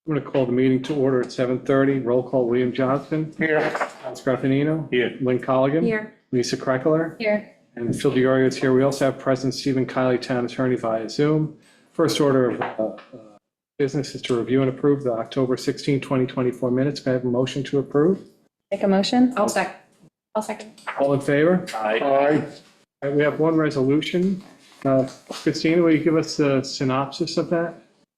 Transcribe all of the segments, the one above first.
I'm going to call the meeting to order at 7:30. Roll call, William Johnston. Here. Al Scarpanino. Here. Lynn Colligan. Here. Lisa Kreckler. Here. And Phil DiOrio is here. We also have President Stephen Kiley, Town Attorney, via Zoom. First order of business is to review and approve the October 16, 2024 minutes. May I have a motion to approve? Make a motion? I'll second. All in favor? Aye. All right, we have one resolution. Christina, will you give us a synopsis of that?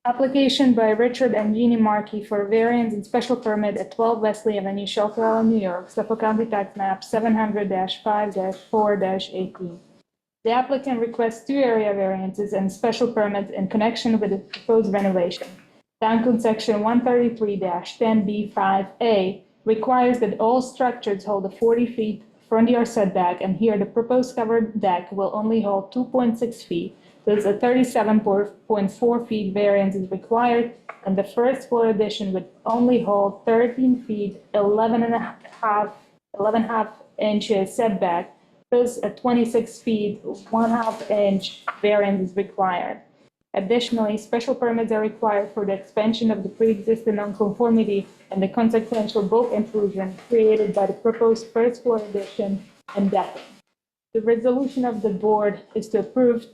Application by Richard and Jeannie Markey for variance and special permit at 12 Wesley Avenue, Shelter Island, New York, Suffolk County Tax Map 700-5-4-18. The applicant requests 2 area variances and special permits in connection with the proposed renovation. Town Code Section 133-10B5A requires that all structures hold a 40 feet front yard setback, and here the proposed covered deck will only hold 2.6 feet. Thus, a 37.4 feet variance is required, and the first floor addition would only hold 13 feet, 11 half inches setback. Thus, a 26 feet, 1/2 inch variance is required. Additionally, special permits are required for the expansion of the pre-existing nonconformity and the consequential bulk intrusion created by the proposed first floor addition and decking. The resolution of the board is to approve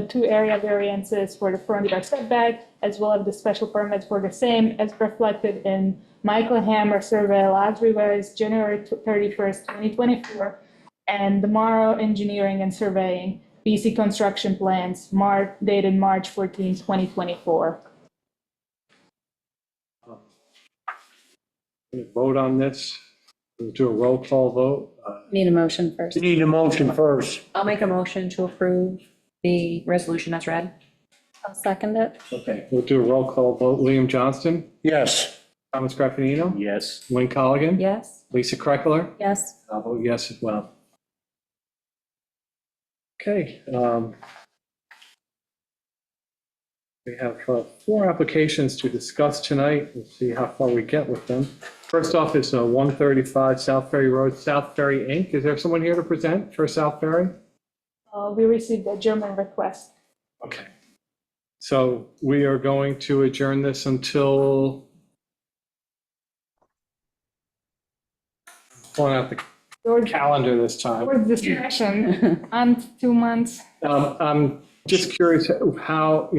2 area variances for the front yard setback, as well as the special permits for the same, as reflected in Michael Hammer survey, last revised January 31st, 2024, and the Morrow Engineering and Surveying, BC Construction Plans, dated March 14, 2024. Vote on this. We'll do a roll call vote. Need a motion first. You need a motion first. I'll make a motion to approve the resolution as read. I'll second it. Okay, we'll do a roll call vote. William Johnston. Yes. Thomas Graffinino. Yes. Lynn Colligan. Yes. Lisa Kreckler. Yes. I'll vote yes as well. Okay. We have 4 applications to discuss tonight. We'll see how far we get with them. First off is 135 South Ferry Road, South Ferry Inc. Is there someone here to present for South Ferry? We received a German request. Okay. So we are going to adjourn this until, pulling out the calendar this time. Board discussion on 2 months. I'm just curious how,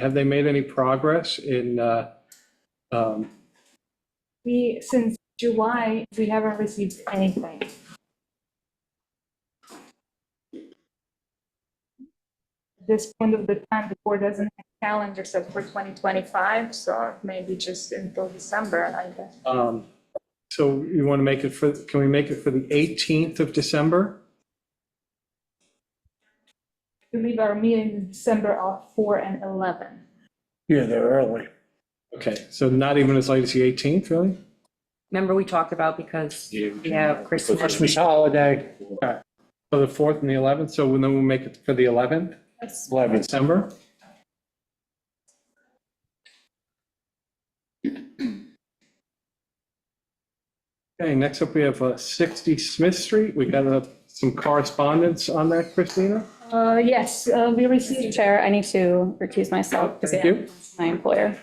have they made any progress in, Since July, we haven't received anything. At this point of the time, the board doesn't have a calendar set for 2025, so maybe just until December, I guess. so you want to make it for, can we make it for the 18th of December? I believe our meeting in December are 4 and 11. Yeah, they're early. Okay, so not even as late as the 18th, really? Remember we talked about because we have Christmas. Christmas holiday, So the 4th and the 11th, so then we'll make it for the 11th, 11th. December? Okay, next up we have 60 Smith Street. We got some correspondence on that, Christina? Yes, we Mr. received, Chair, I need to recuse myself because Thank you. my employer.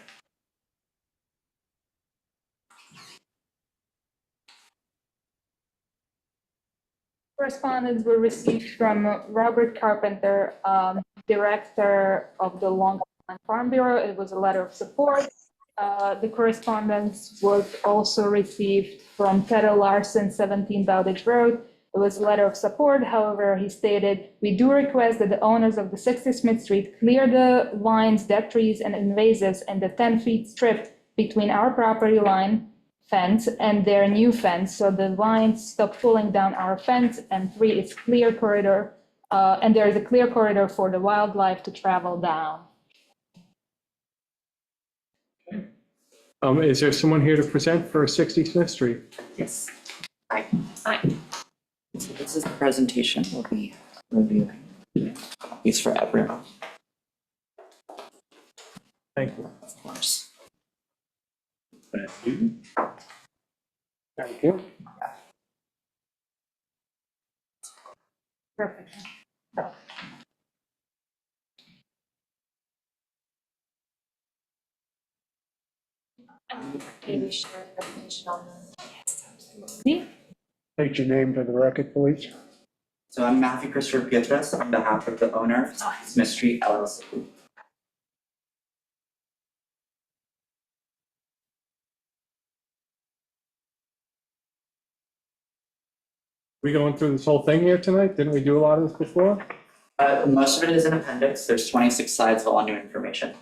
correspondence were received from Robert Carpenter, Director of the Long Island Farm Bureau. It was a letter of support. The correspondence was also received from Ted Larson, 17 Bowditch Road. It was a letter of support. However, he stated, "We do request that the owners of the 60 Smith Street clear the vines, dead trees, and invasives and the 10-feet strip between our property line fence and their new fence, so the vines stop pulling down our fence, and 3, it's clear corridor, and there is a clear corridor for the wildlife to travel down." Is there someone here to present for 60 Smith Street? Yes. Hi. So this is the presentation we'll be reviewing. Copies for everyone, Thank you. of course. Thank you. Thank you. Perfect. Maybe share information on them. Me? State your name for the record, please. So I'm Matthew Christopher Pietras on behalf of the owner of Smith Street LLC. We going through this whole thing here tonight? Didn't we do a lot of this before? Most of it is an appendix. There's 26 slides of all new information.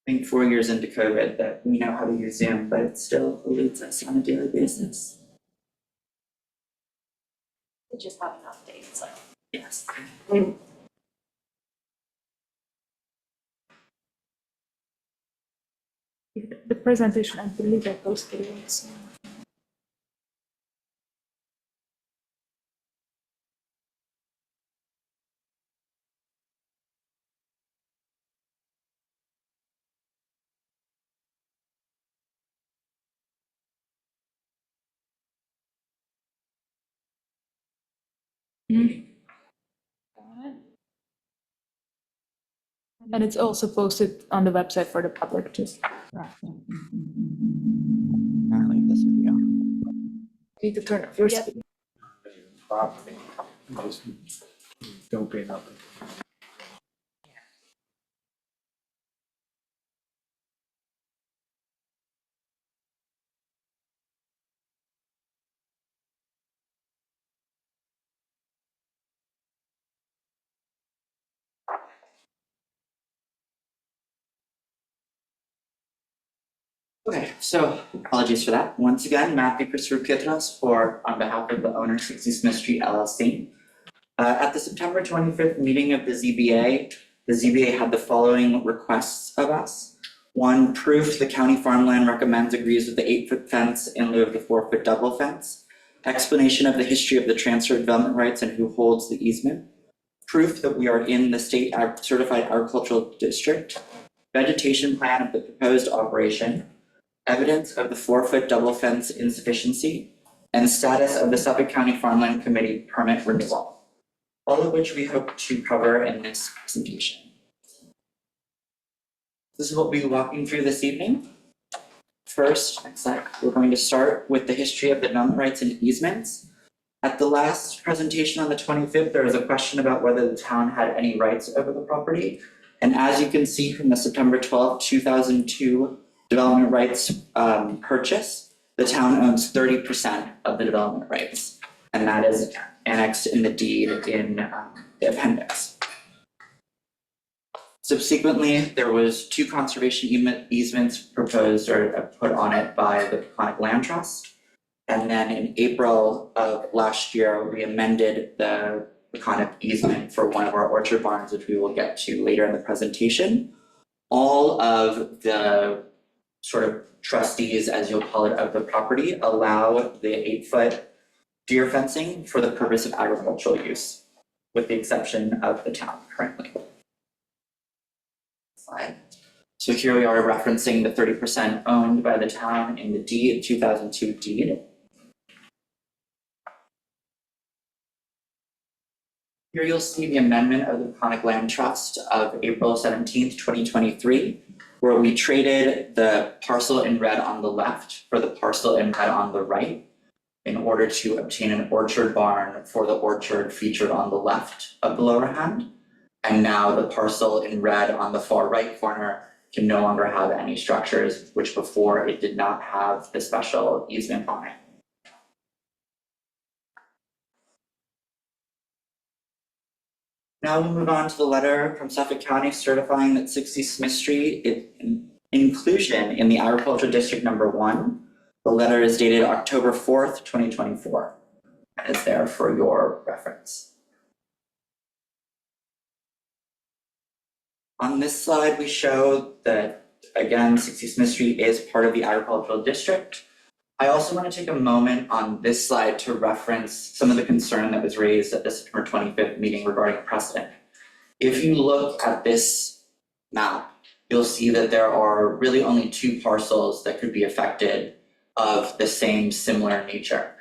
I think 4 years into COVID that we know how to use Zoom, but it still eludes us on a daily basis. They just have an update, so. Yes. The presentation, I believe I posted it, so. And it's also posted on the website for the public, just. Apparently this would be on. Need to turn off your Yep. speaker. Property. Just don't be nothing. Okay, so apologies for that. Once again, Matthew Christopher Pietras on behalf of the owner 60 Smith Street LLC. At the September 25th meeting of the ZBA had the following requests of us. One, proof the county farmland recommends agrees with the 8-foot fence in lieu of the 4-foot double fence. Explanation of the history of the transfer of development rights and who holds the easement. Proof that we are in the state certified agricultural district. Vegetation plan of the proposed operation. Evidence of the 4-foot double fence insufficiency. And status of the Suffolk County Farmland Committee permit renewal. All of which we hope to cover in this presentation. This is what we'll be walking through this evening. First, next slide, we're going to start with the history of the development rights and easements. At the last presentation on the 25th, there was a question about whether the town had any rights over the property. And as you can see from the September 12, 2002 development rights purchase, the town owns 30% of the development rights. And that is annexed in the deed in the appendix. Subsequently, there was 2 conservation easements proposed or put on it by the Peconic Land Trust. And then in April of last year, we amended the Peconic easement for one of our orchard barns, which we will get to later in the presentation. All of the sort of trustees, as you'll call it, of the property allow the 8-foot deer fencing for the purpose of agricultural use, with the exception of the town currently. Slide. So here we are referencing the 30% owned by the town in the deed, 2002 deed. Here you'll see the amendment of the Peconic Land Trust of April 17th, 2023, where we traded the parcel in red on the left for the parcel in red on the right in order to obtain an orchard barn for the orchard featured on the left of the lower hand. And now the parcel in red on the far right corner can no longer have any structures, which before it did not have the special easement on it. Now we'll move on to the letter from Suffolk County certifying that 60 Smith Street is inclusion in the Agricultural District number 1. The letter is dated October 4th, 2024, and is there for your reference. On this slide, we show that, again, 60 Smith Street is part of the Agricultural District. I also want to take a moment on this slide to reference some of the concern that was raised at the September 25th meeting regarding precedent. If you look at this map, you'll see that there are really only 2 parcels that could be affected of the same similar nature.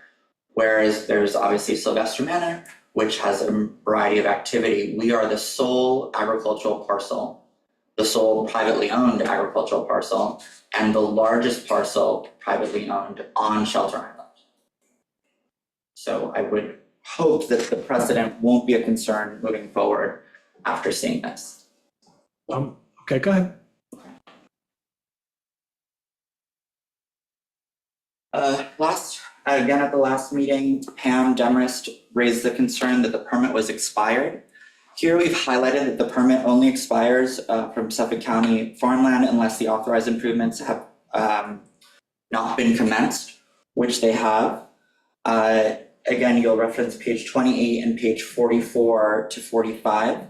Whereas there's obviously Sylvester Manor, which has a variety of activity. We are the sole agricultural parcel, the sole privately owned agricultural parcel, and the largest parcel privately owned on Shelter Island. So I would hope that the precedent won't be a concern moving forward after seeing this. Okay, go ahead. Again, at the last meeting, Pam Demarest raised the concern that the permit was expired. Here we've highlighted that the permit only expires from Suffolk County farmland unless the authorized improvements have not been commenced, which they have. Again, you'll reference page 28 and page 44 to 45.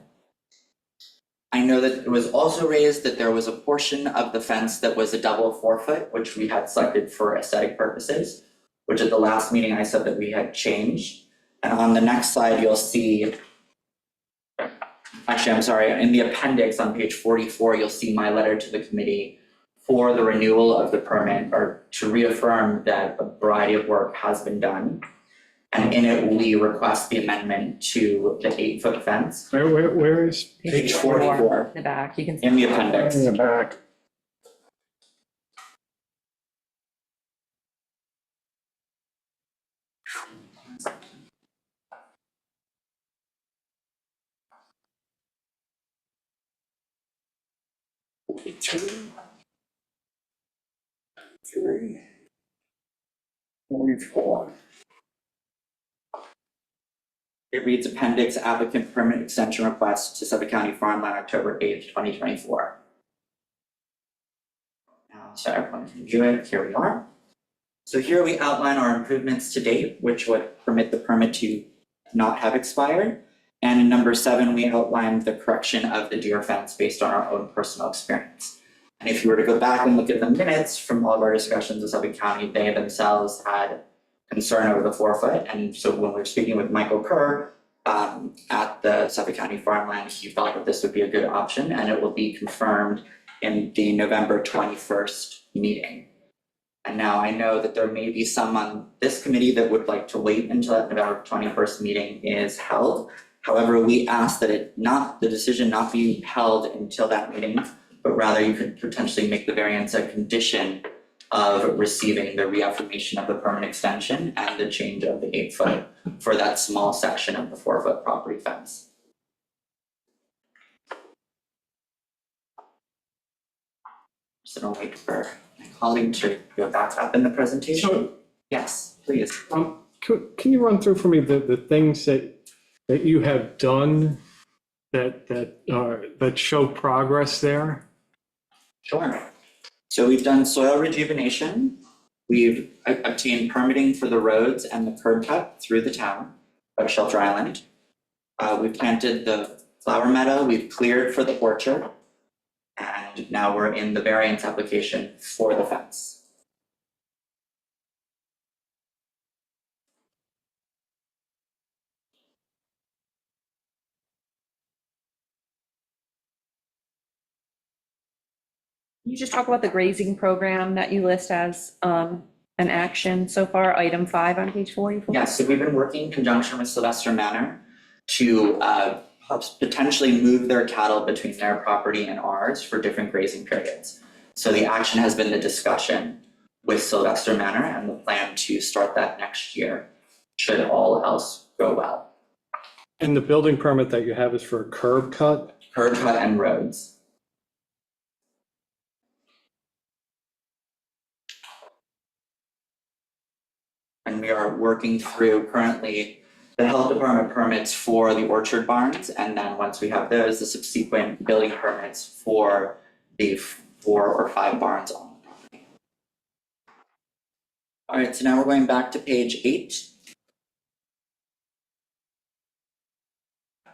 I know that it was also raised that there was a portion of the fence that was a double 4-foot, which we had selected for aesthetic purposes, which at the last meeting I said that we had changed. And on the next slide, you'll see, actually, I'm sorry, in the appendix on page 44, you'll see my letter to the committee for the renewal of the permit, or to reaffirm that a variety of work has been done. And in it, we request the amendment to the 8-foot fence. Where is? Page 44. In the back, you can. In the appendix. In the back. Two, 3, 44. It reads appendix applicant permit extension request to Suffolk County Farmland, October 8th, 2024. Now, so everyone can view it, here we are. So here we outline our improvements to date, which would permit the permit to not have expired. And in number 7, we outlined the correction of the deer fence based on our own personal experience. And if you were to go back and look at the minutes from all of our discussions with Suffolk County, they themselves had concern over the 4-foot. And so when we were speaking with Michael Kerr at the Suffolk County Farmland, he thought that this would be a good option, and it will be confirmed in the November 21st meeting. And now I know that there may be some on this committee that would like to wait until that November 21st meeting is held. However, we ask that the decision not be held until that meeting, but rather you could potentially make the variance a condition of receiving the reaffirmation of the permit extension and the change of the 8-foot for that small section of the 4-foot property fence. So don't wait for my colleague to go back up in the presentation. So, Yes, please. can you run through for me the things that you have done that show progress there? Sure. So we've done soil rejuvenation. We've obtained permitting for the roads and the curb cut through the town of Shelter Island. We've planted the flower meadow, we've cleared for the orchard, and now we're in the variance application for the fence. Can you just talk about the grazing program that you list as an action so far, item 5 on page 44? Yeah, so we've been working in conjunction with Sylvester Manor to potentially move their cattle between their property and ours for different grazing periods. So the action has been the discussion with Sylvester Manor and the plan to start that next year, should all else go well. And the building permit that you have is for a curb cut? Curb cut and roads. And we are working through currently the health department permits for the orchard barns, and then once we have those, the subsequent building permits for the 4 or 5 barns on the property. All right, so now we're going back to page 8.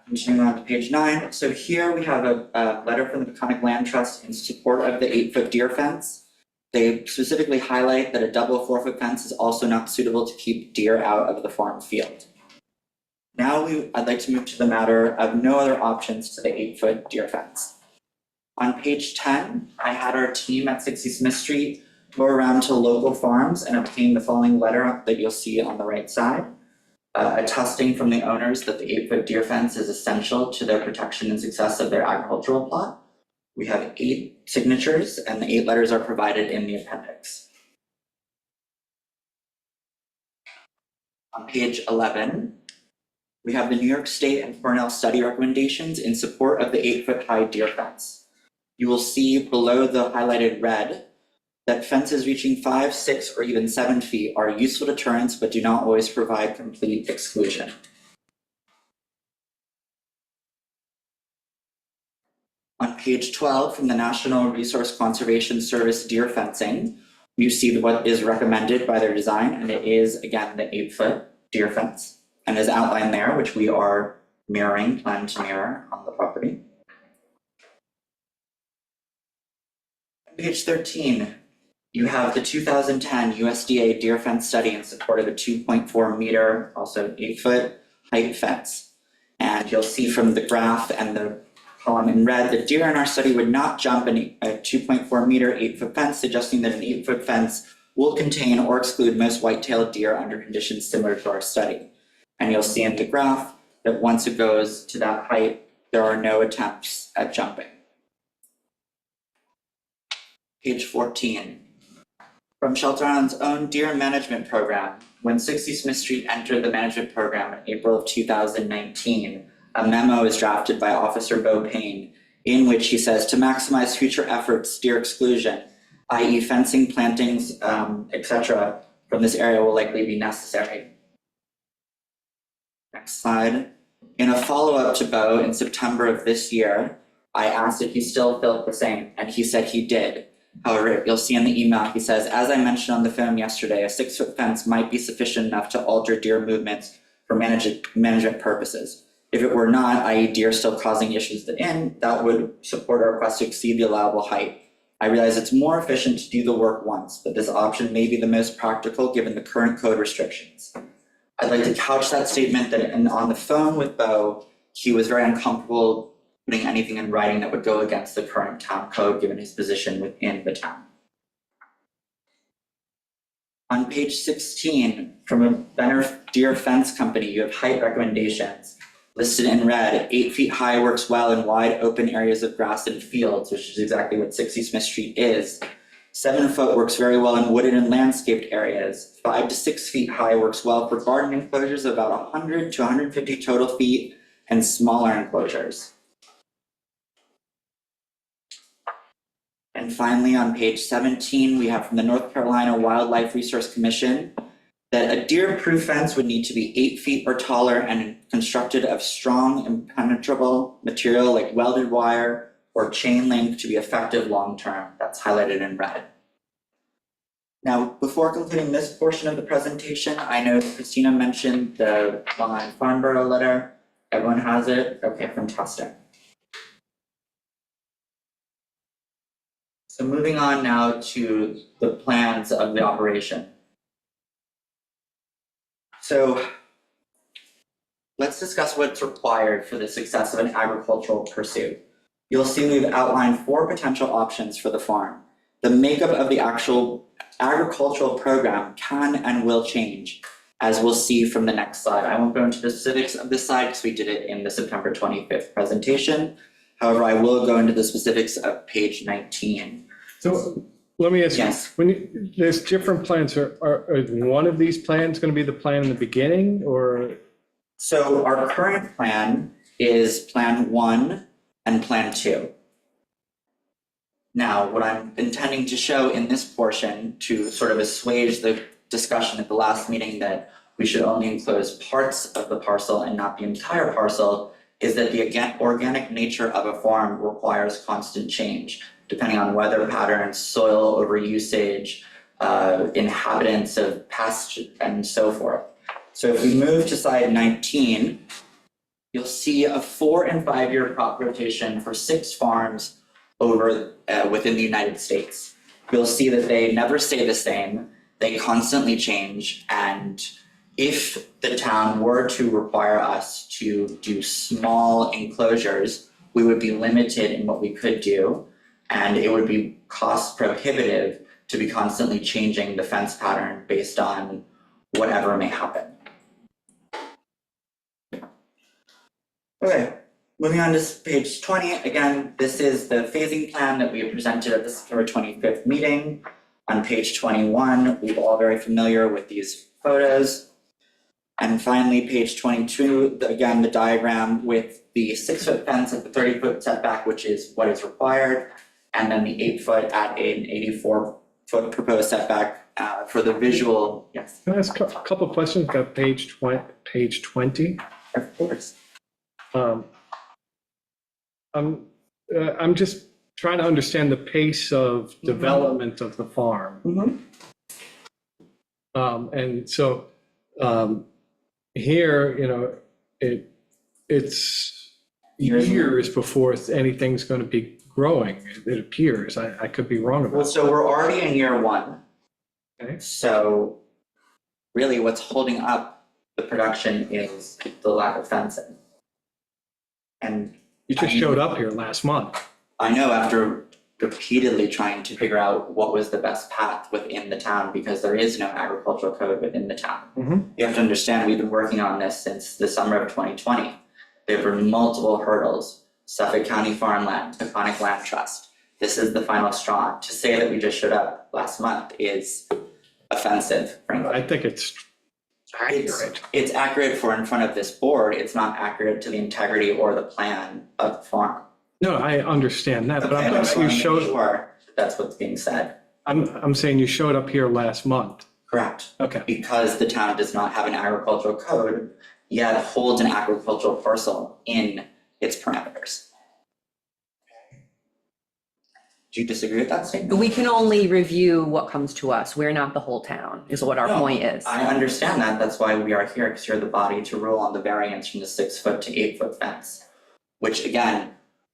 Continuing on to page 9. So here we have a letter from the Peconic Land Trust in support of the 8-foot deer fence. They specifically highlight that a double 4-foot fence is also not suitable to keep deer out of the farm field. Now I'd like to move to the matter of no other options to the 8-foot deer fence. On page 10, I had our team at 60 Smith Street go around to local farms and obtain the following letter that you'll see on the right side, attesting from the owners that the 8-foot deer fence is essential to their protection and success of their agricultural plot. We have 8 signatures, and the 8 letters are provided in the appendix. On page 11, we have the New York State and Cornell study recommendations in support of the 8-foot high deer fence. You will see below the highlighted red that fences reaching 5, 6, or even 7 feet are useful deterrents but do not always provide complete exclusion. On page 12 from the National Resource Conservation Service deer fencing, you see what is recommended by their design, and it is, again, the 8-foot deer fence, and is outlined there, which we are mirroring, plan to mirror on the property. On page 13, you have the 2010 USDA deer fence study in support of a 2.4 meter, also 8-foot height fence. And you'll see from the graph and the column in red that deer in our study would not jump a 2.4 meter 8-foot fence, suggesting that an 8-foot fence will contain or exclude most white-tailed deer under conditions similar to our study. And you'll see in the graph that once it goes to that height, there are no attempts at jumping. Page 14. From Shelter Island's own deer management program, when 60 Smith Street entered the management program in April of 2019, a memo is drafted by Officer Bo Payne, in which he says to maximize future efforts, deer exclusion, i.e. fencing, plantings, etc., from this area will likely be necessary. Next slide. In a follow-up to Bo in September of this year, I asked if he still felt the same, and he said he did. However, you'll see in the email, he says, as I mentioned on the phone yesterday, a 6-foot fence might be sufficient enough to alter deer movements for management purposes. If it were not, i.e. deer still causing issues at the inn, that would support our request to exceed the allowable height. I realize it's more efficient to do the work once, but this option may be the most practical given the current code restrictions. I'd like to couch that statement that on the phone with Bo, he was very uncomfortable putting anything in writing that would go against the current town code given his position within the town. On page 16, from a Benner Deer Fence Company, you have height recommendations. Listed in red, 8 feet high works well in wide open areas of grass and fields, which is exactly what 60 Smith Street is. 7 foot works very well in wooded and landscaped areas. 5 to 6 feet high works well for garden enclosures of about 100 to 150 total feet and smaller enclosures. And finally, on page 17, we have from the North Carolina Wildlife Resource Commission that a deer-proof fence would need to be 8 feet or taller and constructed of strong, impenetrable material like welded wire or chain link to be effective long-term. That's highlighted in red. Now, before concluding this portion of the presentation, I know that Christina mentioned the Long Island Farnborough letter. Everyone has it? Okay, fantastic. So moving on now to the plans of the operation. So let's discuss what's required for the success of an agricultural pursuit. You'll see we've outlined 4 potential options for the farm. The makeup of the actual agricultural program can and will change, as we'll see from the next slide. I won't go into the specifics of this slide because we did it in the September 25th presentation. However, I will go into the specifics of page 19. So let me ask you, Yes. there's different plans, are one of these plans going to be the plan in the beginning, or? So our current plan is Plan 1 and Plan 2. Now, what I'm intending to show in this portion to sort of assuage the discussion at the last meeting that we should only enclose parts of the parcel and not the entire parcel is that the organic nature of a farm requires constant change, depending on weather patterns, soil overusage, inhabitants of pests, and so forth. So if we move to slide 19, you'll see a 4- and 5-year crop rotation for 6 farms over within the United States. you'll see that they never stay the same. They constantly change. And if the town were to require us to do small enclosures, we would be limited in what we could do. And it would be cost prohibitive to be constantly changing the fence pattern based on whatever may happen. Okay, moving on to page 20. Again, this is the phasing plan that we presented at the September 25th meeting. On page 21, we're all very familiar with these photos. And finally, page 22, again, the diagram with the 6-foot fence at the 30-foot setback, which is what is required, and then the 8-foot at an 84-foot proposed setback for the visual. Yes, Can I ask a couple of questions about page 20? of course. I'm just trying to understand the pace of development of the farm. And so here, you know, it's years before anything's going to be growing, it appears. I could be wrong Well, about so we're already in year 1. Okay. So really what's holding up the production is the lack of fencing. And You just showed up here last month. I know after repeatedly trying to figure out what was the best path within the town, because there is no agricultural code within the town. You have to understand, we've been working on this since the summer of 2020. There were multiple hurdles: Suffolk County Farmland, Taconic Land Trust. This is the final straw. To say that we just showed up last month is offensive, frankly. I think it's accurate. It's accurate for in front of this board. It's not accurate to the integrity or the plan of the farm. No, I understand that, but Okay, I'm I asking you wanna make showed, sure that's what's being said. I'm saying you showed up here last month. Correct. Okay. Because the town does not have an agricultural code, yet holds an agricultural parcel in its parameters. Do you disagree with that statement? We can only review what comes to us. We're not the whole town, is what our No, point is. I understand that. That's why we are here, because you're the body to rule on the variance from the 6-foot to 8-foot fence. Which again,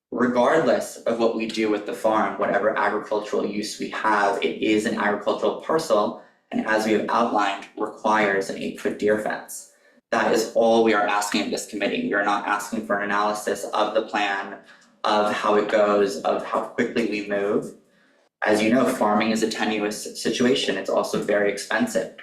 regardless of what we do with the farm, whatever agricultural use we have, it is an agricultural parcel, and as we have outlined, requires an 8-foot deer fence. That is all we are asking of this committee. We are not asking for an analysis of the plan, of how it goes, of how quickly we move. As you know, farming is a tenuous situation. It's also very expensive.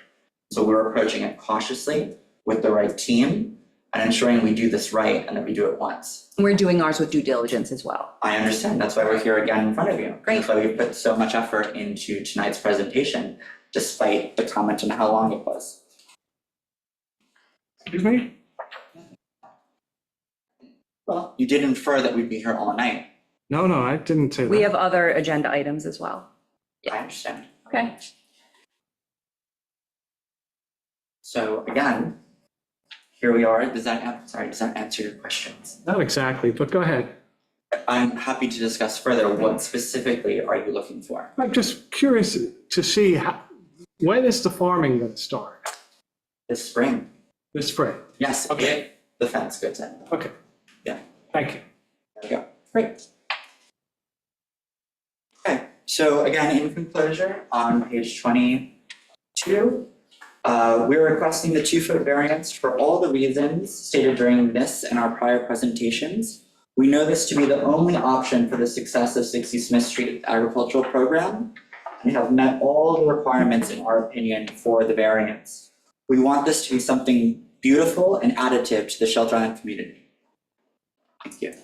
So we're approaching it cautiously with the right team and ensuring we do this right and that we do it once. We're doing ours with due diligence as well. I understand. That's why we're here again in front of you. Great. That's why we put so much effort into tonight's presentation, despite the comment on how long it was. Excuse me? Well, you did infer that we'd be here all night. No, I didn't say that. We have other agenda items as well. I understand. Okay. So again, here we are. Does that answer your questions? Not exactly, but go ahead. I'm happy to discuss further. What specifically are you looking for? I'm just curious to see when is the farming going to start? This spring? This spring? Yes, Okay. if the fence goes in. Okay. Yeah. Thank you. There we go. Great. Okay, so again, in conclusion, on page 22, we're requesting the 2-foot variance for all the reasons stated during this and our prior presentations. We know this to be the only option for the success of 60 Smith Street agricultural program and have met all the requirements, in our opinion, for the variance. We want this to be something beautiful and additive to the Shelter Island community. Thank you.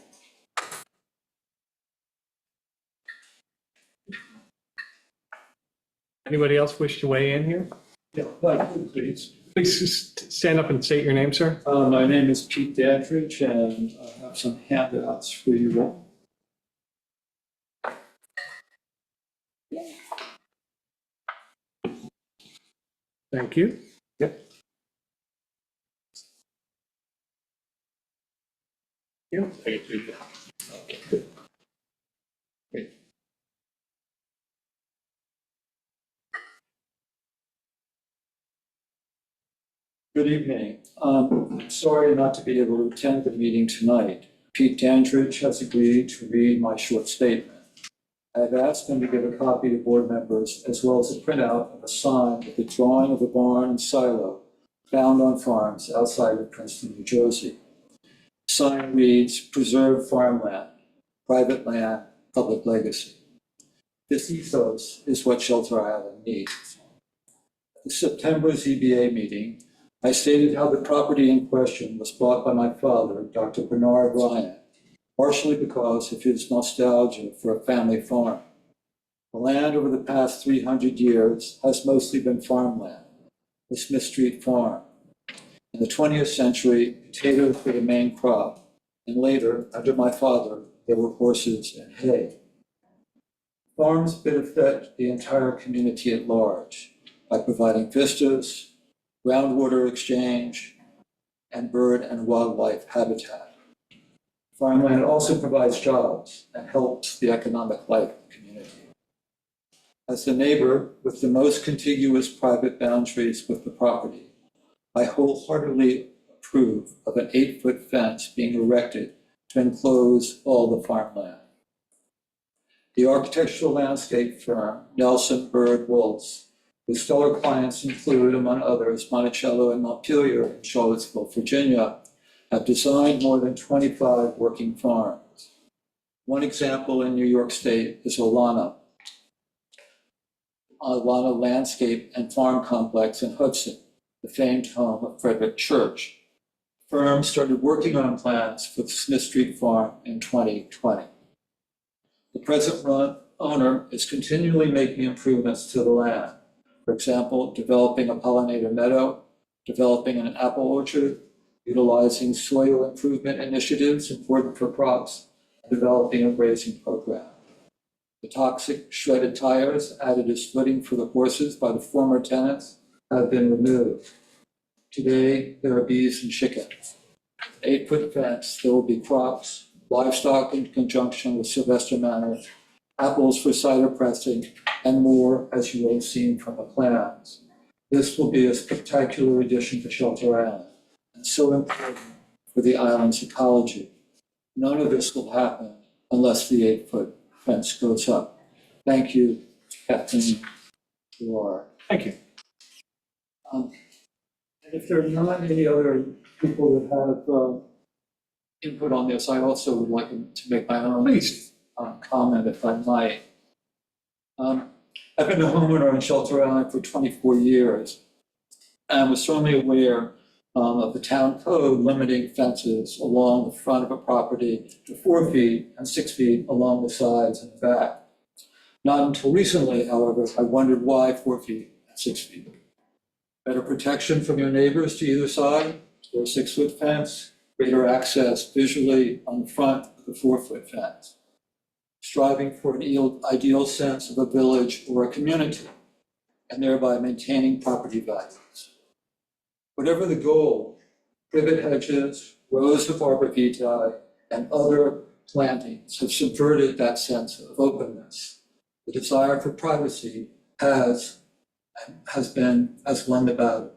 Anybody else wish to weigh in here? Yeah, please. Please just stand up and state your name, sir. My name is Pete Dandridge, and I have some handouts for you all. Thank you. Yep. Yep. Okay. Great. Good evening. Sorry not to be able to attend the meeting tonight. Pete Dandridge has agreed to read my short statement. I have asked them to give a copy to board members as well as a printout of a sign with the drawing of a barn and silo found on farms outside of Princeton, New Jersey. The sign reads, "Preserve farmland, private land, public legacy." This ethos is what Shelter Island needs. At the September ZBA meeting, I stated how the property in question was bought by my father, Dr. Bernard Ryan, partially because of his nostalgia for a family farm. The land over the past 300 years has mostly been farmland, the Smith Street Farm. In the 20th century, potatoes were the main crop, and later, under my father, there were horses and hay. Farms benefit the entire community at large by providing vistas, groundwater exchange, and bird and wildlife habitat. Farmland also provides jobs and helps the economic life of the community. As the neighbor with the most contiguous private boundaries with the property, I wholeheartedly approve of an 8-foot fence being erected to enclose all the farmland. The architectural landscape firm, Nelson Bird Wolves, whose stellar clients include, among others, Monticello and Montpelier in Charlottesville, Virginia, have designed more than 25 working farms. One example in New York State is Olana Landscape and Farm Complex in Hudson, the famed home of Frederick Church. The firm started working on plans for the Smith Street Farm in 2020. The present owner is continually making improvements to the land. For example, developing a pollinator meadow, developing an apple orchard, utilizing soil improvement initiatives important for crops, and developing a grazing program. The toxic shredded tires added as footing for the horses by the former tenants have been removed. Today, there are bees and chickens. 8-foot fence, there will be crops, livestock in conjunction with Sylvester Manor, apples for cider pressing, and more, as you will have seen from the plans. This will be a spectacular addition to Shelter Island, and so important for the island's ecology. None of this will happen unless the 8-foot fence goes up. Thank you, Captain Duar. Thank you. And if there are not any other people that have input on this, I also would like to make my own Please. comment, if I might. I've been a homeowner in Shelter Island for 24 years, and was certainly aware of the town code limiting fences along the front of a property to 4 feet and 6 feet along the sides and back. Not until recently, however, I wondered why 4 feet and 6 feet. Better protection from your neighbors to either side, or a 6-foot fence, greater access visually on the front of the 4-foot fence. Striving for an ideal sense of a village or a community, and thereby maintaining property values. Whatever the goal, privet hedges, rows of arborvitae, and other plantings have subverted that sense of openness. The desire for privacy has won the battle.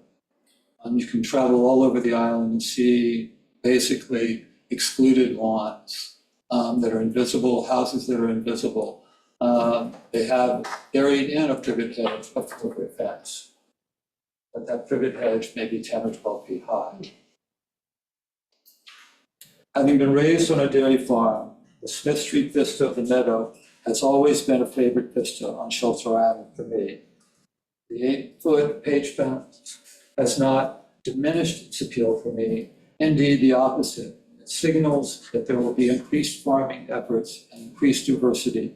You can travel all over the island and see basically excluded lawns that are invisible, houses that are invisible. They have buried in a privet hedge, a privet fence. But that privet hedge may be 10 or 12 feet high. Having been raised on a dairy farm, the Smith Street vista of the meadow has always been a favorite vista on Shelter Island for me. The 8-foot page fence has not diminished its appeal for me, indeed the opposite. It signals that there will be increased farming efforts and increased diversity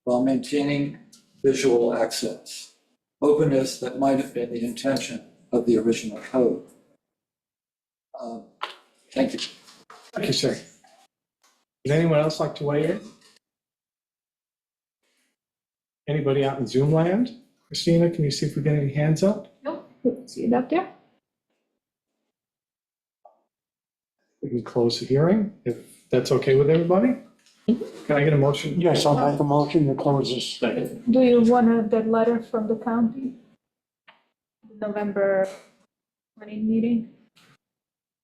while maintaining visual access, openness that might have been the intention of the original code. Thank you. Thank you, sir. Would anyone else like to weigh in? Anybody out in Zoom land? Christina, can you see if we get any hands up? Nope, see it up there? We can close the hearing, if that's okay with everybody? Can I get a motion? Yes, I'll make a motion to close this. Do you want that letter from the county? November 20 meeting?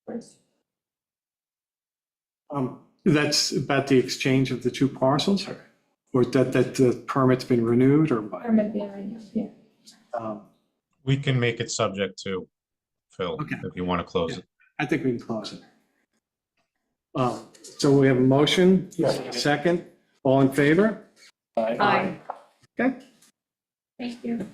First. That's about the exchange of the 2 parcels? or that the permit's been renewed, or what? Permit being, yeah. We can make it subject to, Phil, Okay. if you want to close it. I think we can close it. So we have a motion, second, all in favor? Aye. Okay. Thank you.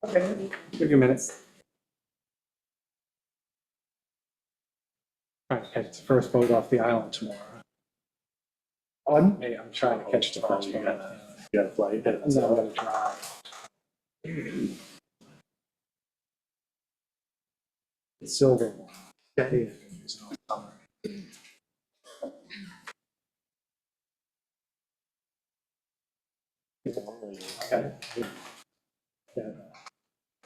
Okay, give you a minute. All right, it's the first boat off the island tomorrow. Pardon? I'm trying to catch the first boat. You got a flight? No, I'm gonna drive. The silver one. Okay. Okay. Yeah.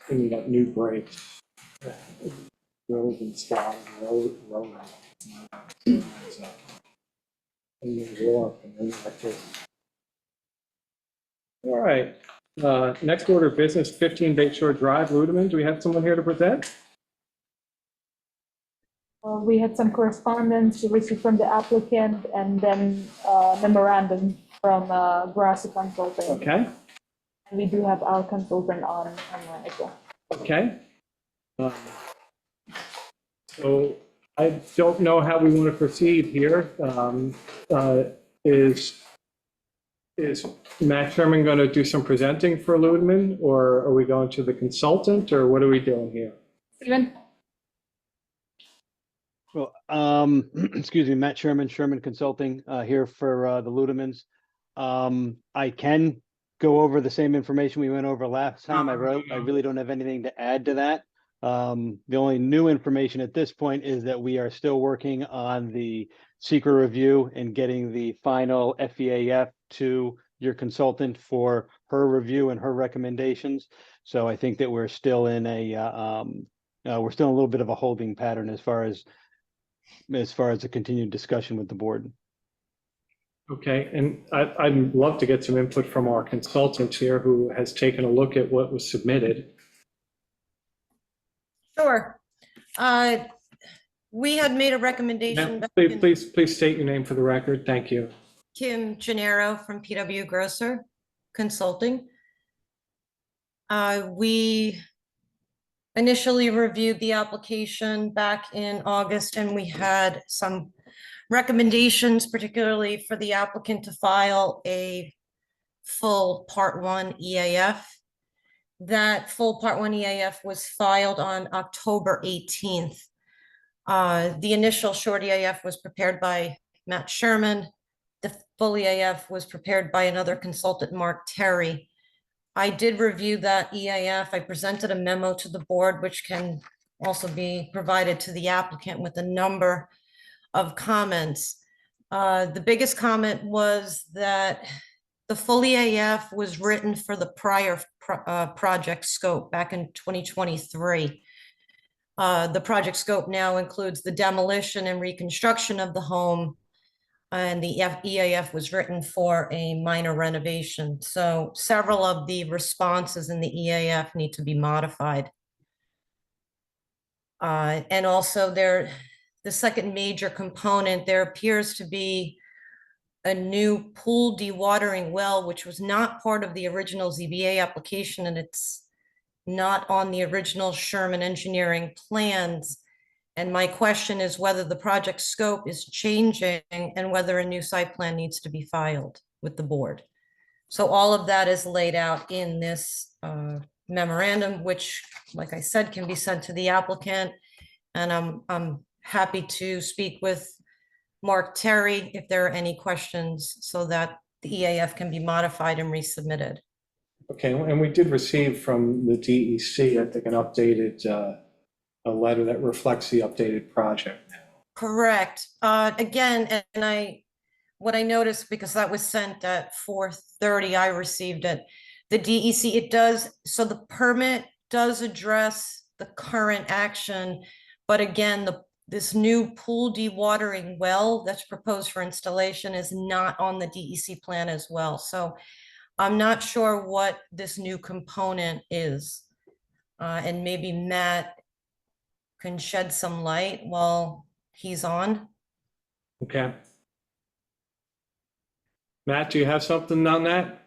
And you got new brakes. Road installed, road. And New York, and then like this. All right, next order of business, 15 Bayshore Drive, Ludeman. Do we have someone here to present? We had some correspondence we received from the applicant and then memorandum from Grassi Consulting. Okay, And we do have our consultant on as well. okay. So I don't know how we want to proceed here. Is Matt Sherman going to do some presenting for Ludeman, or are we going to the consultant, or what are we doing here? Steven? Well, excuse me, Matt Sherman, Sherman Consulting, here for the Ludemans. I can go over the same information we went over last time. I really don't have anything to add to that. The only new information at this point is that we are still working on the secret review and getting the final FEAF to your consultant for her review and her recommendations. So I think that we're still in a little bit of a holding pattern as far as the continued discussion with the board. Okay, and I'd love to get some input from our consultant here who has taken a look at what was submitted. Sure. We had made a recommendation. Now, please state your name for the record. Thank you. Kim Gennaro from PW Grosser Consulting. We initially reviewed the application back in August, and we had some recommendations, particularly for the applicant to file a full Part 1 EAF. That full Part 1 EAF was filed on October 18th. The initial short EAF was prepared by Matt Sherman. The full EAF was prepared by another consultant, Mark Terry. I did review that EAF. I presented a memo to the board, which can also be provided to the applicant with a number of comments. The biggest comment was that the full EAF was written for the prior project scope back in 2023. The project scope now includes the demolition and reconstruction of the home, and the EAF was written for a minor renovation. So several of the responses in the EAF need to be modified. And also the second major component, there appears to be a new pool dewatering well, which was not part of the original ZBA application, and it's not on the original Sherman engineering plans. And my question is whether the project scope is changing and whether a new site plan needs to be filed with the board. So all of that is laid out in this memorandum, which, like I said, can be sent to the applicant. And I'm happy to speak with Mark Terry if there are any questions so that the EAF can be modified and resubmitted. Okay, and we did receive from the DEC, I think, an updated a letter that reflects the updated project. Correct. Again, and what I noticed, because that was sent at 4:30, I received it. The DEC, it does, so the permit does address the current action. But again, this new pool dewatering well that's proposed for installation is not on the DEC plan as well. So I'm not sure what this new component is. And maybe Matt can shed some light while he's on. Okay. Matt, do you have something on that?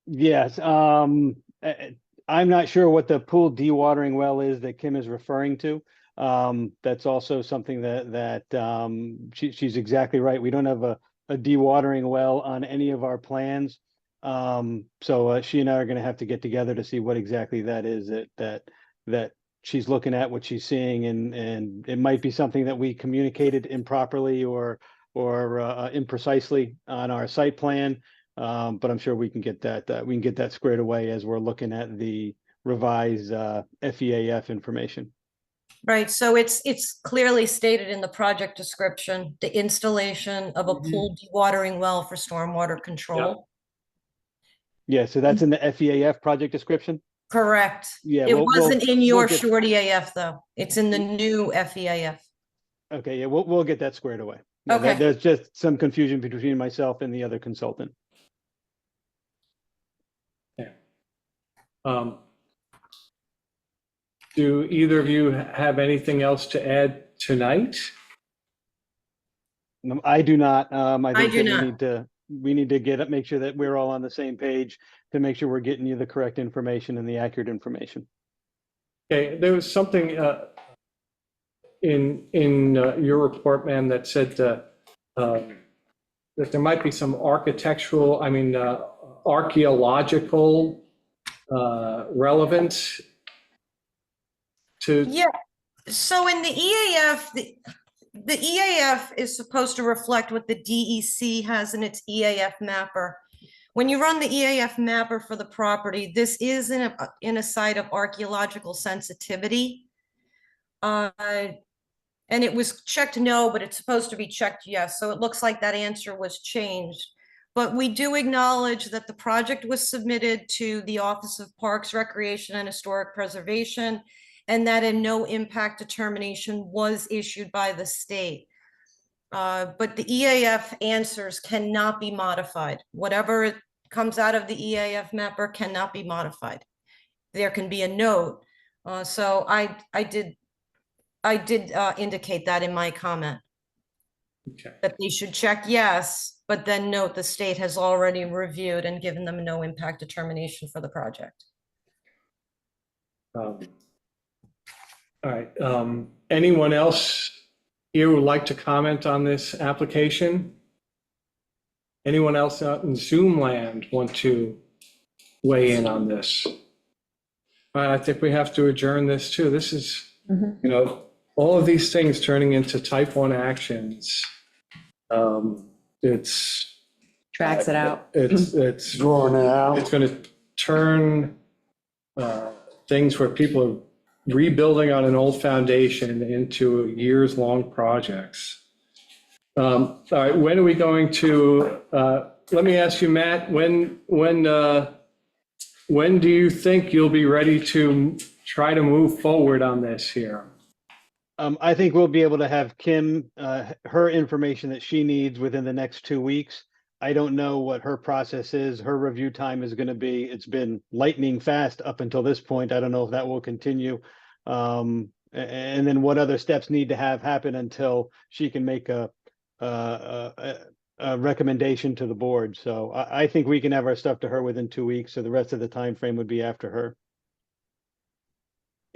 Yes, I'm not sure what the pool dewatering well is that Kim is referring to. That's also something that she's exactly right. We don't have a dewatering well on any of our plans. So she and I are gonna have to get together to see what exactly that is that she's looking at, what she's seeing, and it might be something that we communicated improperly or imprecisely on our site plan. But I'm sure we can get that squared away as we're looking at the revised FEAF information. Right, so it's clearly stated in the project description, the installation of a pool dewatering well for stormwater control. Yeah, so that's in the FEAF project description? Correct. Yeah, It we'll- wasn't in we'll your get- short EAF though. It's in the new FEAF. Okay, yeah, we'll get that squared away. Yeah, Okay. There's just some confusion between myself and the other consultant. Do either of you have anything else to add tonight? I do not. I think do that not. we need to make sure that we're all on the same page to make sure we're getting you the correct information and the accurate information. Okay, there was something in your report, ma'am, that said that there might be some archaeological relevance to. Yeah, so in the EAF, the EAF is supposed to reflect what the DEC has in its EAF mapper. When you run the EAF mapper for the property, this is in a site of archaeological sensitivity. And it was checked no, but it's supposed to be checked yes. So it looks like that answer was changed. But we do acknowledge that the project was submitted to the Office of Parks, Recreation, and Historic Preservation, and that a no impact determination was issued by the state. But the EAF answers cannot be modified. Whatever comes out of the EAF mapper cannot be modified. There can be a note. So I did indicate that in my comment, Okay. that they should check yes, but then note the state has already reviewed and given them a no impact determination for the project. All right. Anyone else here would like to comment on this application? Anyone else out in Zoom land want to weigh in on this? All right, I think we have to adjourn this too. This is, all of these things turning into type 1 actions. It's Drags it out. It's Drawing it out. it's going to turn things where people are rebuilding on an old foundation into years-long projects. All right, when are we going to, let me ask you, Matt, when do you think you'll be ready to try to move forward on this here? I think we'll be able to have Kim, her information that she needs within the next 2 weeks. I don't know what her process is. Her review time is going to be, it's been lightning fast up until this point. I don't know if that will continue. And then what other steps need to happen until she can make a recommendation to the board. So I think we can have our stuff to her within 2 weeks. So the rest of the time frame would be after her.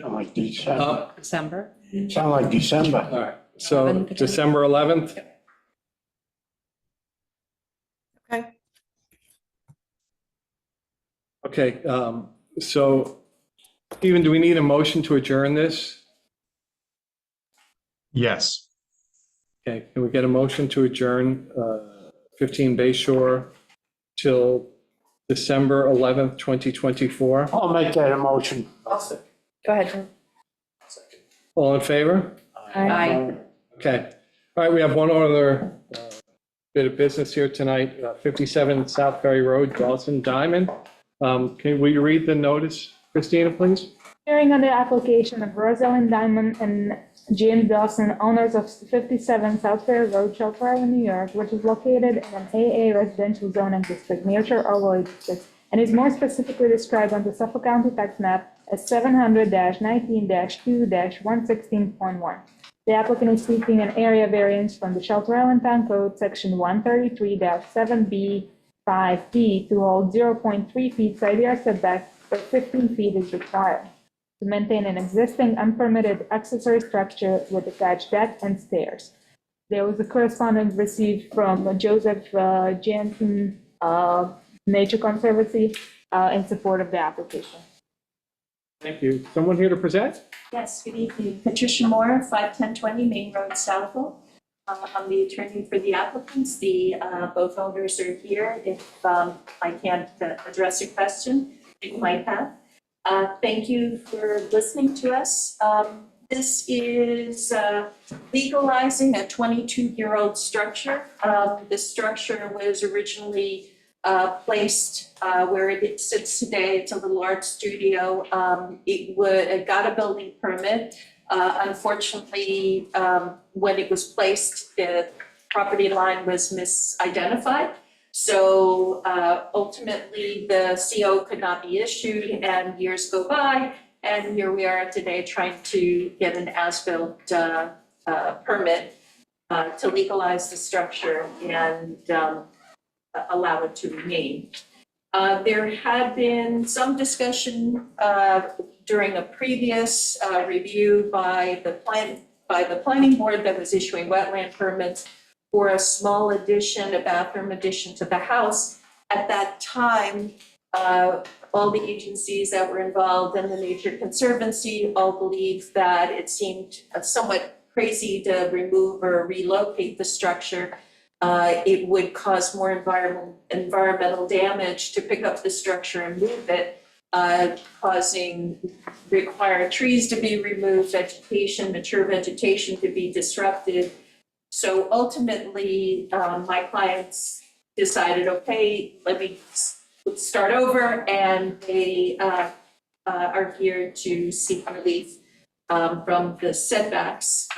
Sound like December. December. Sound like December. All right, so December 11th? Okay. Okay, so Stephen, do we need a motion to adjourn this? Yes. Okay, can we get a motion to adjourn 15 Bay Shore till December 11th, 2024? I'll make that a motion. Go ahead, Jim. All in favor? Aye. Okay, all right, we have one other bit of business here tonight, 57 South Ferry Road, Dawson Diamond. Will you read the notice, Christina, please? Hearing on the application of Rosalind Diamond and James Dawson, owners of 57 South Fair Road, Shelter Island, New York, which is located in an AA residential zoning district near Shore Overlay District, and is more specifically described on the Suffolk County Tax Map as 700-19-2-116.1. The applicant is seeking an area variance from the Shelter Island Town Code, Section 133-7B5D, to hold 0.3 feet side yard setback, where 15 feet is required, to maintain an existing unpermitted accessory structure with attached deck and stairs. There was a correspondence received from Joseph Jansen, Nature Conservancy, in support of the application. Thank you. Someone here to present? Yes, good evening. Patricia Moore, 51020 Main Road, Southall. I'm the attorney for the applicants. Both owners are here if I can't address a question you might have. Thank you for listening to us. This is legalizing a 22-year-old structure. The structure was originally placed where it sits today. It's a little art studio. It got a building permit. Unfortunately, when it was placed, the property line was misidentified. So ultimately, the CO could not be issued, and years go by, and here we are today trying to get an as-built permit to legalize the structure and allow it to remain. There had been some discussion during a previous review by the planning board that was issuing wetland permits for a small addition, a bathroom addition to the house. At that time, all the agencies that were involved and the Nature Conservancy all believed that it seemed somewhat crazy to remove or relocate the structure. It would cause more environmental damage to pick up the structure and move it, require trees to be removed, mature vegetation to be disrupted. So ultimately, my clients decided, okay, let's start over, and they are here to seek relief from the setbacks.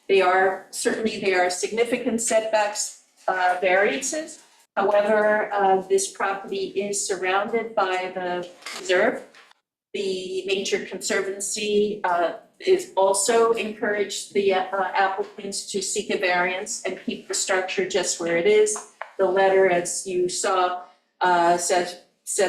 They are significant setbacks variances. However, this property is surrounded by the preserve. The Nature Conservancy is also encouraged the applicants to seek a variance and keep the structure just where it is. The letter, as you saw, said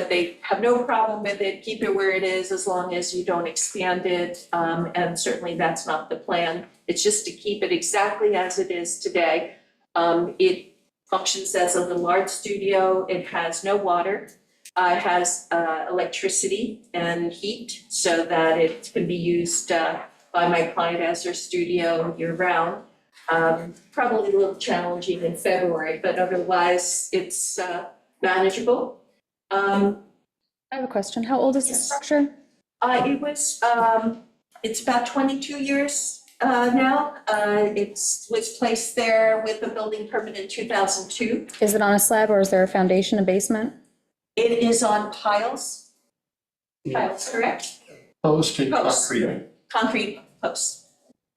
they have no problem with it, keep it where it is as long as you don't expand it. And certainly that's not the plan. It's just to keep it exactly as it is today. It functions as a little art studio. It has no water. It has electricity and heat so that it can be used by my client as their studio year round. Probably a little challenging in February, but otherwise it's manageable. I have a question. How old is the structure? It's about 22 years now. It was placed there with a building permit in 2002. Is it on a slab or is there a foundation, a basement? It is on piles. Piles, correct? Post and Posts. concrete. Concrete posts.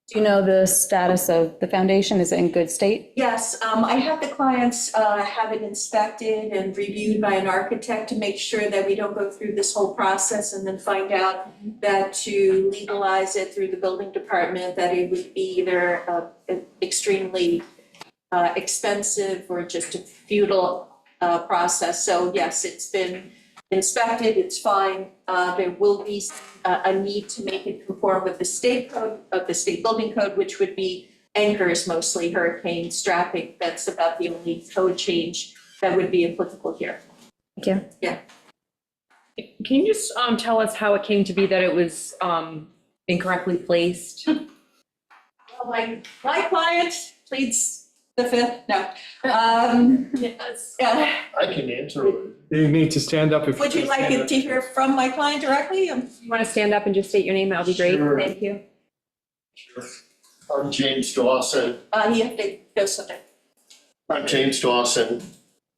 Do you know the status of the foundation? Is it in good state? Yes, I have the clients have it inspected and reviewed by an architect to make sure that we don't go through this whole process and then find out that to legalize it through the building department, that it would be either extremely expensive or just a futile process. So yes, it's been inspected, it's fine. There will be a need to make it conform with the state code, of the state building code, which would be anchors, mostly hurricane strapping. That's about the only code change that would be applicable here. Thank you. Yeah. Can you just tell us how it came to be that it was incorrectly placed? Well, my client pleads the fifth, no. Yes. I can answer it. You need to stand up if. Would you like it to hear from my client directly? You want to stand up and just state your name? That'll be great. Sure. Thank you. I'm James Dawson. You have to go something. I'm James Dawson.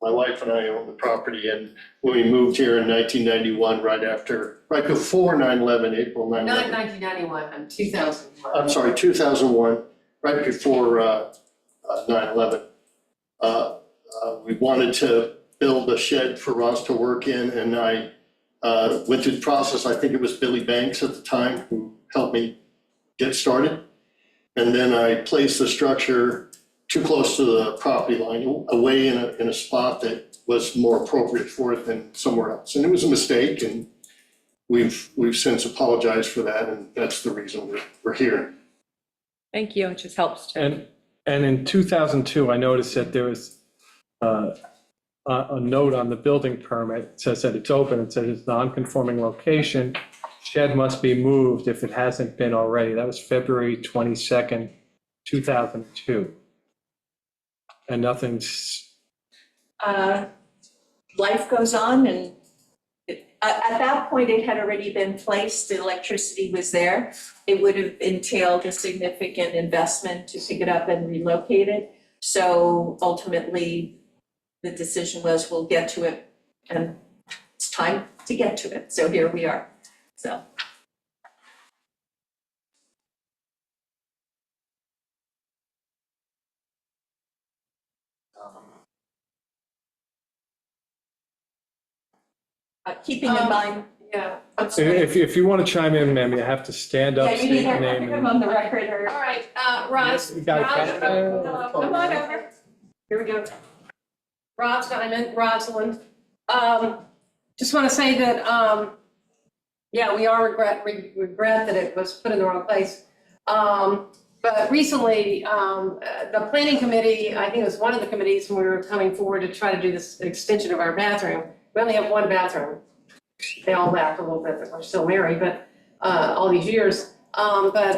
My wife and I own the property, and when we moved here in 1991, right before 9/11, April 9/11. Not 1991, 2001. I'm sorry, 2001, right before 9/11. We wanted to build a shed for Ross to work in, and I went through the process. I think it was Billy Banks at the time who helped me get started. And then I placed the structure too close to the property line, away in a spot that was more appropriate for it than somewhere else. And it was a mistake, and we've since apologized for that, and that's the reason we're here. Thank you, it just helps to. And in 2002, I noticed that there was a note on the building permit. It says that it's open, it says it's non-conforming location. Shed must be moved if it hasn't been already. That was February 22nd, 2002. And nothing's. Life goes on, and at that point, it had already been placed, the electricity was there. It would have entailed a significant investment to pick it up and relocate it. So ultimately, the decision was, we'll get to it, and it's time to get to it. So here we are, so. Keeping in mind, Yeah. If you want to chime in, ma'am, you have to stand up, yeah, you state need your to name. come on the record, or. All right, Roz. You got it. Roz, come on over. Here we go. Roz Diamond, Rosalind. Just want to say that, yeah, we are regret that it was put in the wrong place. But recently, the planning committee, I think it was one of the committees, when we were coming forward to try to do this extension of our bathroom. We only have one bathroom. They all laughed a little bit that we're still married, but all these years. But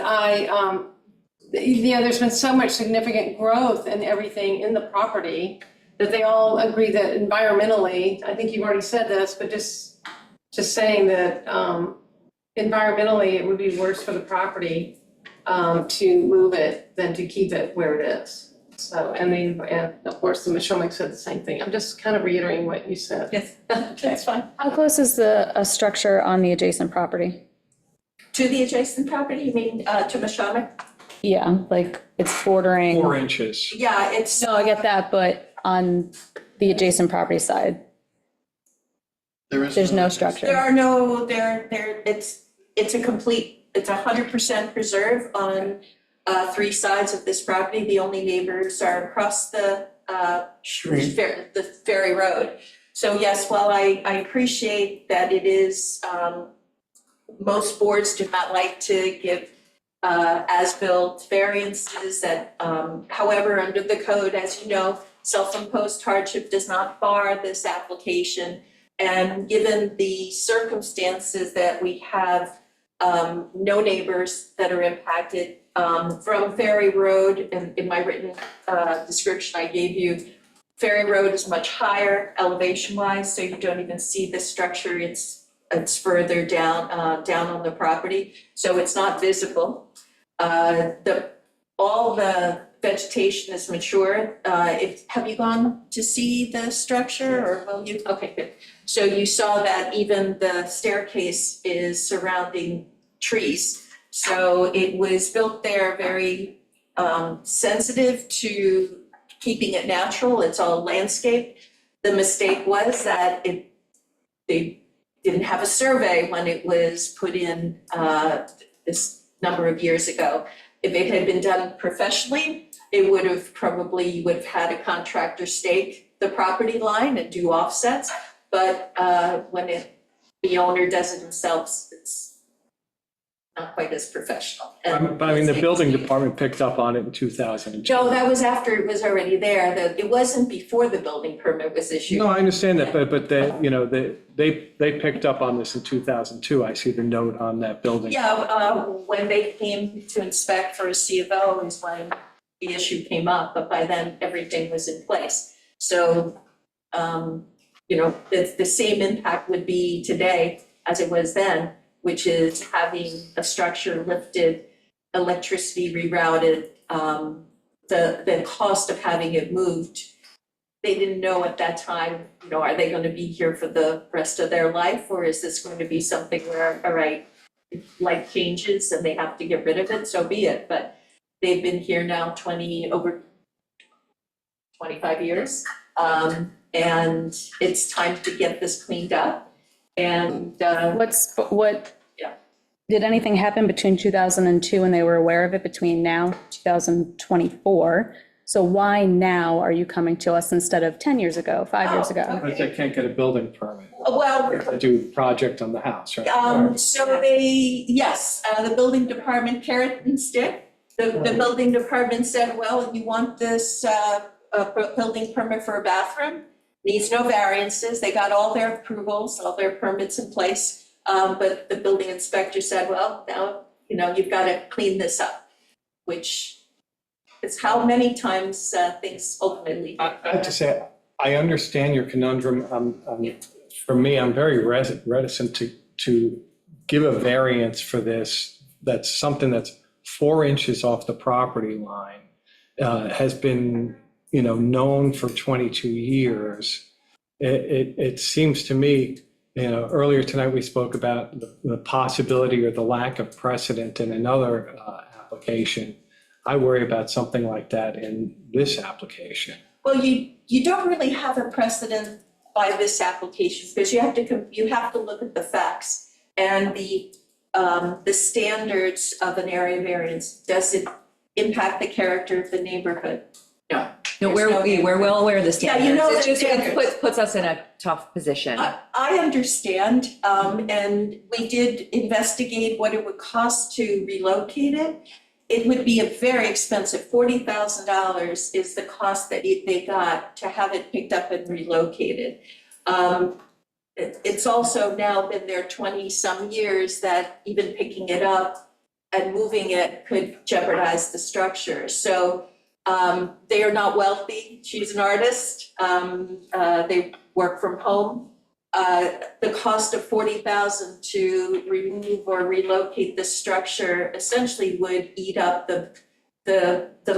there's been so much significant growth and everything in the property that they all agree that environmentally, I think you've already said this, but just saying that environmentally, it would be worse for the property to move it than to keep it where it is. So, and of course, the Mishomic said the same thing. I'm just kind of reiterating what you said. Yes, that's fine. How close is a structure on the adjacent property? To the adjacent property, you mean to Mashonack? Yeah, like it's bordering. 4 inches. Yeah, it's. No, I get that, but on the adjacent property side, there's no structure. There are no, it's a complete, it's 100% preserve on 3 sides of this property. The only neighbors are across the ferry road. So yes, while I appreciate that it is, most boards do not like to give as-built variances that, however, under the code, as you know, self-imposed hardship does not bar this application. And given the circumstances that we have, no neighbors that are impacted from Ferry Road, and in my written description I gave you, Ferry Road is much higher elevation-wise, so you don't even see the structure. It's further down on the property, so it's not visible. All the vegetation is mature. Have you gone to see the structure, or will you? Okay, good. So you saw that even the staircase is surrounding trees. So it was built there very sensitive to keeping it natural. It's all landscape. The mistake was that they didn't have a survey when it was put in this number of years ago. If it had been done professionally, you would have had a contractor stake the property line and do offsets. But when the owner does it himself, it's not quite as professional. But I mean, the building department picked up on it in 2002. No, that was after it was already there. It wasn't before the building permit was issued. No, I understand that, but they picked up on this in 2002. I see the note on that building. Yeah, when they came to inspect for a C of O is when the issue came up, but by then everything was in place. So, the same impact would be today as it was then, which is having a structure lifted, electricity rerouted, the cost of having it moved they didn't know at that time, are they gonna be here for the rest of their life? Or is this going to be something where, all right, if life changes and they have to get rid of it, so be it. But they've been here now over 25 years. And it's time to get this cleaned up. And, Yeah. Did anything happen between 2002 and they were aware of it between now, 2024? So why now are you coming to us instead of 10 years ago, 5 years ago? Because they can't get a building permit. well, To do a project on the house, right? so the building department, carrot and stick. The building department said, well, you want this, building permit for a bathroom? Needs no variances. They got all their approvals, all their permits in place. But the building inspector said, well, now, you've got to clean this up, which is how many times things ultimately. I have to say, I understand your conundrum. For me, I'm very reticent to give a variance for this. That's something that's 4 inches off the property line, has been, known for 22 years. It seems to me, earlier tonight we spoke about the possibility or the lack of precedent in another application. I worry about something like that in this application. Well, you don't really have a precedent by this application because you have to look at the facts and the standards of an area variance. Does it impact the character of the neighborhood? No. No, we're well aware of the standards. Yeah, It the just standards. puts us in a tough position. I understand, and we did investigate what it would cost to relocate it. It would be a very expensive, $40,000 is the cost that they got to have it picked up and relocated. It's also now been there 20-some years that even picking it up and moving it could jeopardize the structure. So they are not wealthy. She's an artist. They work from home. The cost of $40,000 to remove or relocate the structure essentially would eat up the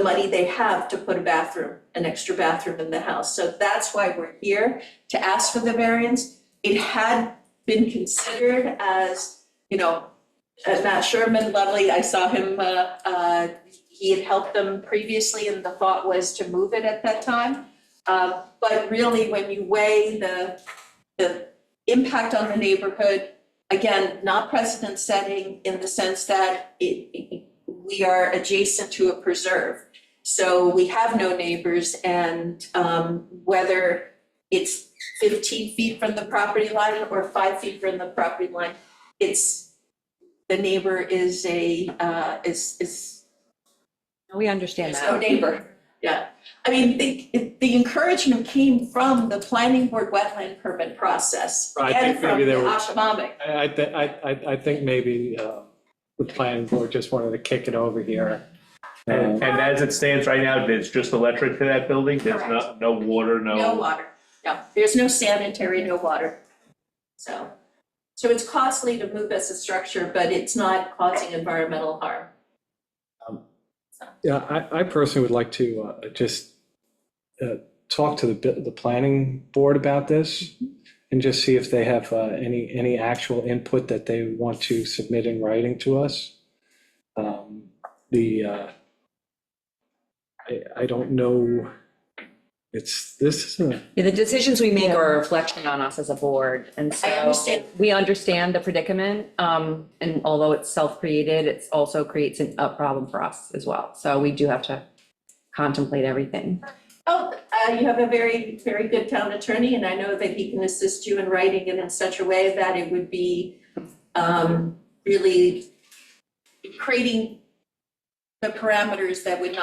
money they have to put an extra bathroom in the house. So that's why we're here, to ask for the variance. It had been considered as, Matt Sherman, lovely, I saw him, he had helped them previously and the thought was to move it at that time. But really, when you weigh the impact on the neighborhood, again, not precedent setting in the sense that we are adjacent to a preserve. So we have no neighbors, and whether it's 15 feet from the property line or 5 feet from the property line, the neighbor is We understand there's no that. neighbor. Yeah, I mean, the encouragement came from the planning board wetland permit process I and think from maybe the they were- Ashwaubenon. I think maybe the planning board just wanted to kick it over here. And as it stands right now, there's just electric to that building? There's Correct. no water, No water, no, there's no sanitary, no water. So it's costly to move as a structure, but it's not causing environmental harm. Yeah, I personally would like to just talk to the planning board about this and just see if they have any actual input that they want to submit in writing to us. I don't know, The decisions we make are a reflection on us as a board, and so. I understand. We understand the predicament, and although it's self-created, it also creates a problem for us as well. So we do have to contemplate everything. Oh, you have a very, very good town attorney, and I know that he can assist you in writing it in such a way that it would be really creating the parameters that would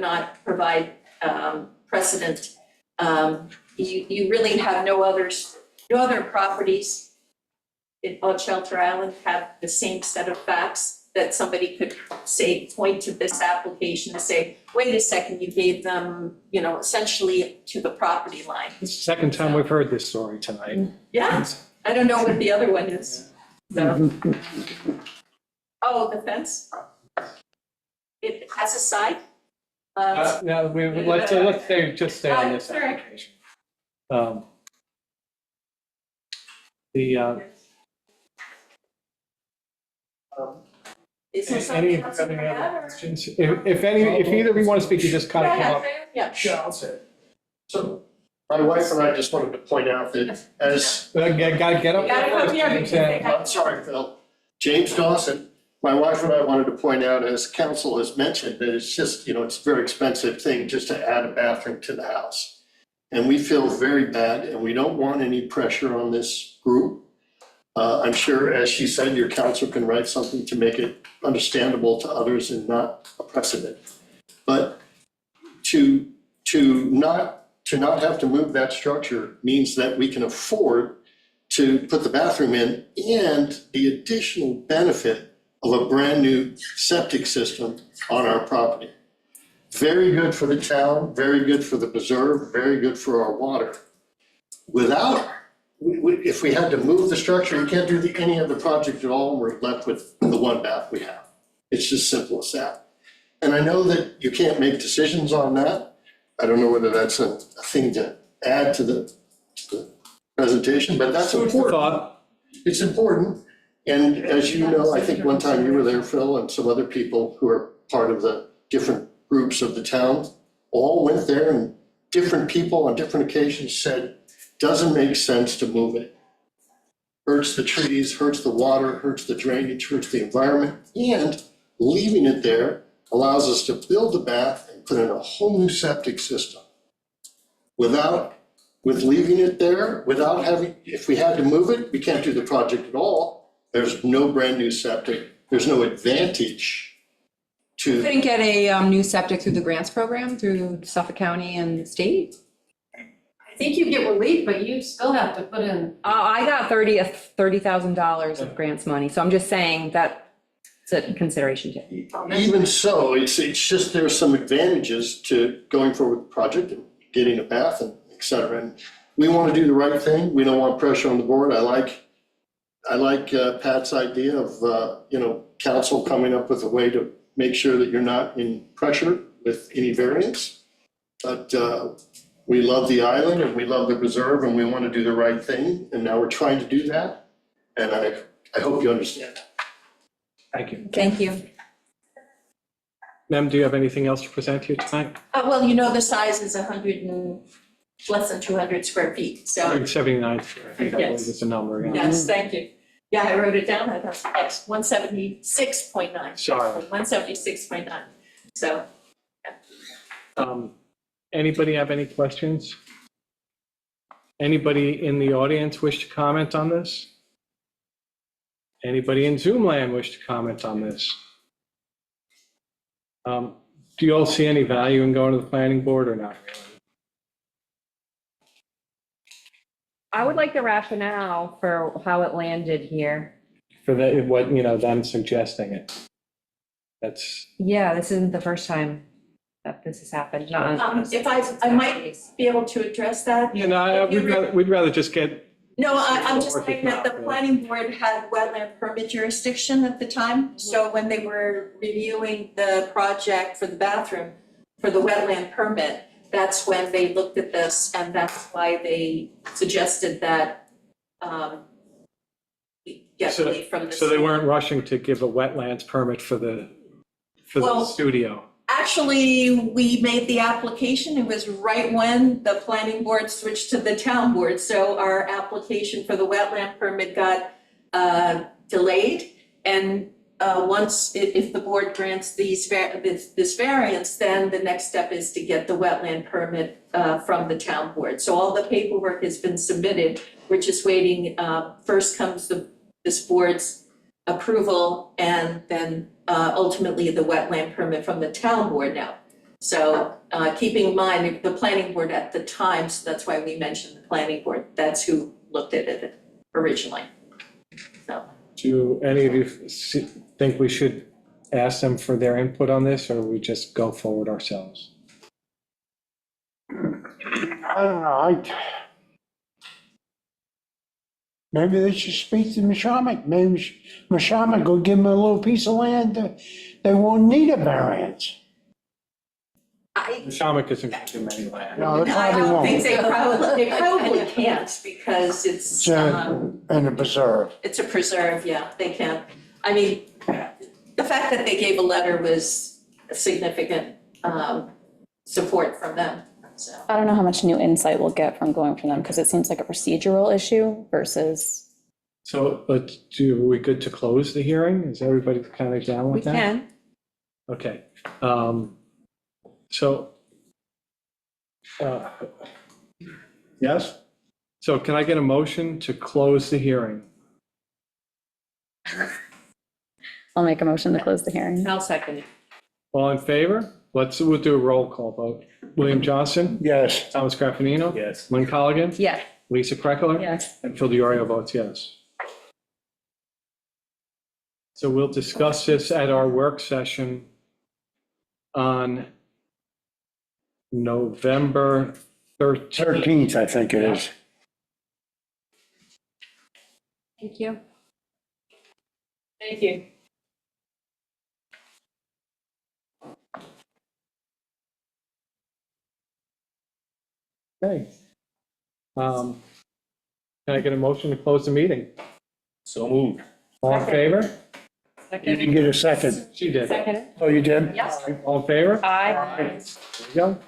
not provide precedent. You really have no other properties on Shelter Island have the same set of facts that somebody could say, point to this application and say, wait a second, you gave them, essentially to the property line. it's the second time we've heard this story tonight. Yeah, I don't know what the other one is. So. Oh, the fence? It has a side? No, let's just stay on this Sorry. application. The, Is there any something else you other can add, or? questions? If either of you want to speak, you just kind of come up. Yeah. Yeah, I'll say it. So my wife and I just wanted to point out that as Gotta get up. You gotta come here James, because they and- have- I'm sorry, Phil. James Dawson, my wife and I wanted to point out, as council has mentioned, that it's just, it's a very expensive thing just to add a bathroom to the house. And we feel very bad, and we don't want any pressure on this group. I'm sure, as she said, your council can write something to make it understandable to others and not a precedent. But to not have to move that structure means that we can afford to put the bathroom in, and the additional benefit of a brand-new septic system on our property. Very good for the town, very good for the preserve, very good for our water. If we had to move the structure, we can't do any other project at all, and we're left with the one bath we have. It's just simple as that. And I know that you can't make decisions on that. I don't know whether that's a thing to add to the presentation, but that's important. Thought. It's important. And as you know, I think one time you were there, Phil, and some other people who are part of the different groups of the town, all went there, and different people on different occasions said, doesn't make sense to move it. Hurts the trees, hurts the water, hurts the drainage, hurts the environment, and leaving it there allows us to build a bath and put in a whole new septic system. With leaving it there, without having, if we had to move it, we can't do the project at all. There's no brand new septic, there's no advantage to. Couldn't get a new septic through the grants program through Suffolk County and the state? I think you get relief, but you still have to put in. Oh, I got $30,000 of grants money, so I'm just saying that it's a consideration too. Even so, it's just, there's some advantages to going forward with the project and getting a bath and et cetera. And we want to do the right thing. We don't want pressure on the board. I like Pat's idea of, council coming up with a way to make sure that you're not in pressure with any variance. But we love the island and we love the preserve and we want to do the right thing. And now we're trying to do that. And I hope you understand. Thank you. Thank you. Ma'am, do you have anything else to present here tonight? Well, the size is less than 200 square feet, so, 179 square feet, I believe Yes. is the number. Yeah. yes, thank you. Yeah, I wrote it down, I thought, yes, 176.9. Sorry. 176.9, so. Anybody have any questions? Anybody in the audience wish to comment on this? Anybody in Zoom land wish to comment on this? Do you all see any value in going to the planning board or not really? I would like the rationale for how it landed here. For them suggesting it. That's, Yeah, this isn't the first time that this has happened. If I might be able to address that. we'd rather just get. No, I'm just Or if saying that the not, planning board had wetland permit jurisdiction at the time. So when they were reviewing the project for the bathroom, for the wetland permit, that's when they looked at this, and that's why they suggested that we get relief from the. So they weren't rushing to give a wetlands permit for the Well, studio? Actually, we made the application, it was right when the planning board switched to the town board, so our application for the wetland permit got delayed. And once, if the board grants this variance, then the next step is to get the wetland permit from the town board. So all the paperwork has been submitted, we're just waiting, first comes this board's approval, and then ultimately the wetland permit from the town board now. So keeping in mind, the planning board at the time, so that's why we mentioned the planning board, that's who looked at it originally. So. Do any of you think we should ask them for their input on this, or we just go forward ourselves? I don't know, maybe they should speak to Mashama. Maybe Mashama go give them a little piece of land that they won't need a variance. Shamik isn't going to do many land. No, it I probably don't think won't. they probably can't because It's in a preserve. it's a preserve, yeah, they can't. I mean, the fact that they gave a letter was a significant support from them, so. I don't know how much new insight we'll get from going from them, because it seems like a procedural issue versus, So, but are we good to close the hearing? Is everybody kind of down We with that? can. Okay. So, yes? So can I get a motion to close the hearing? I'll make a motion to close the hearing. I'll second it. All in favor? We'll do a roll call vote. William Johnson? Yes. Thomas Graffinino? Yes. Lynn Colligan? Yes. Lisa Kreckler? Yes. And Phil DiOrio votes yes. So we'll discuss this at our work session on November 13th. 13th, I think it is. Thank you. Thank you. Okay. Can I get a motion to close the meeting? So moved. All in favor? You didn't get a second. She did. Second. Oh, you did? Yes. All in favor? Aye. There you go.